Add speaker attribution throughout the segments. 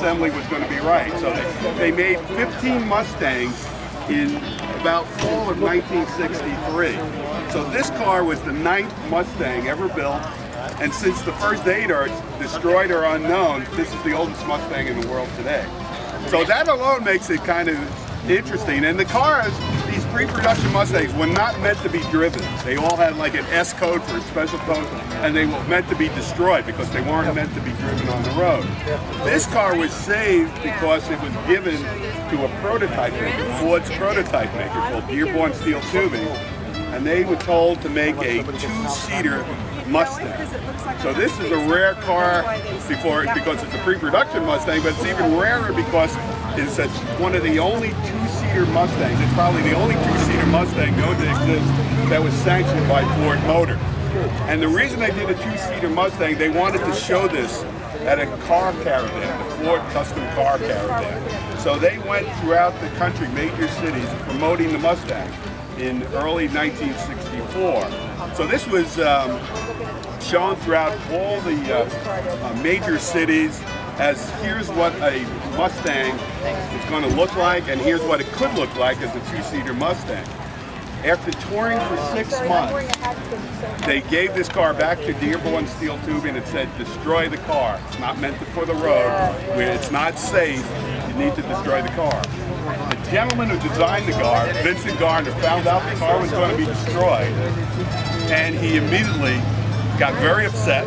Speaker 1: assembly was going to be right. So they made 15 Mustangs in about fall of 1963. So this car was the 9th Mustang ever built, and since the first 8 are destroyed or unknown, this is the oldest Mustang in the world today. So that alone makes it kind of interesting. And the cars, these pre-production Mustangs, were not meant to be driven. They all had like an S code for a special code, and they were meant to be destroyed because they weren't meant to be driven on the road. This car was saved because it was given to a prototype maker, Ford's prototype maker, called Dearborn Steel Tubing, and they were told to make a 2-seater Mustang. So this is a rare car because it's a pre-production Mustang, but it's even rarer because it's one of the only 2-seater Mustangs. It's probably the only 2-seater Mustang known to exist that was sanctioned by Ford Motor. And the reason they did a 2-seater Mustang, they wanted to show this at a car caravan, the Ford Custom Car Caravan. So they went throughout the country, major cities, promoting the Mustang in early 1964. So this was shown throughout all the major cities as here's what a Mustang is going to look like, and here's what it could look like as a 2-seater Mustang. After touring for 6 months, they gave this car back to Dearborn Steel Tubing and said, destroy the car. It's not meant for the road. It's not safe. You need to destroy the car. The gentleman who designed the car, Vincent Garner, found out the car was going to be destroyed, and he immediately got very upset.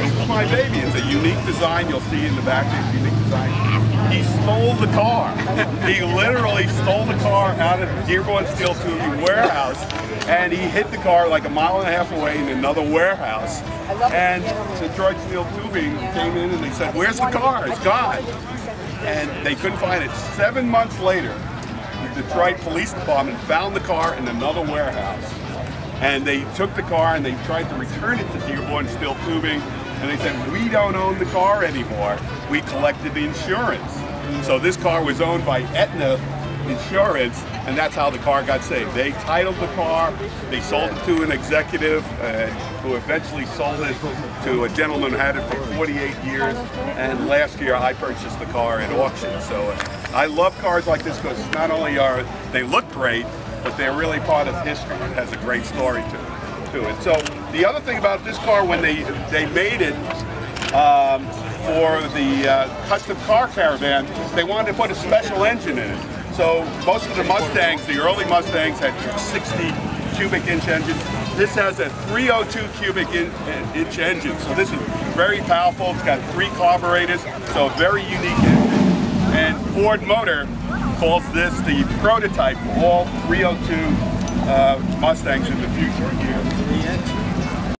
Speaker 1: This is my baby. It's a unique design. You'll see in the back, it's a unique design. He stole the car. He literally stole the car out of the Dearborn Steel Tubing warehouse, and he hid the car like 1.5 miles away in another warehouse. And Detroit Steel Tubing came in and they said, where's the car? It's gone. And they couldn't find it. 7 months later, the Detroit Police Department found the car in another warehouse. And they took the car and they tried to return it to Dearborn Steel Tubing, and they said, we don't own the car anymore. We collected the insurance. So this car was owned by Aetna Insurance, and that's how the car got saved. They titled the car, they sold it to an executive who eventually sold it to a gentleman who had it for 48 years, and last year I purchased the car at auction. So I love cars like this because not only are they look great, but they're really part of history. It has a great story to it. So the other thing about this car, when they made it for the custom car caravan, they wanted to put a special engine in it. So most of the Mustangs, the early Mustangs, had 260 cubic inch engines. This has a 302 cubic inch engine. So this is very powerful. It's got 3 carburetors, so a very unique engine. And Ford Motor calls this the prototype for all 302 Mustangs in the future.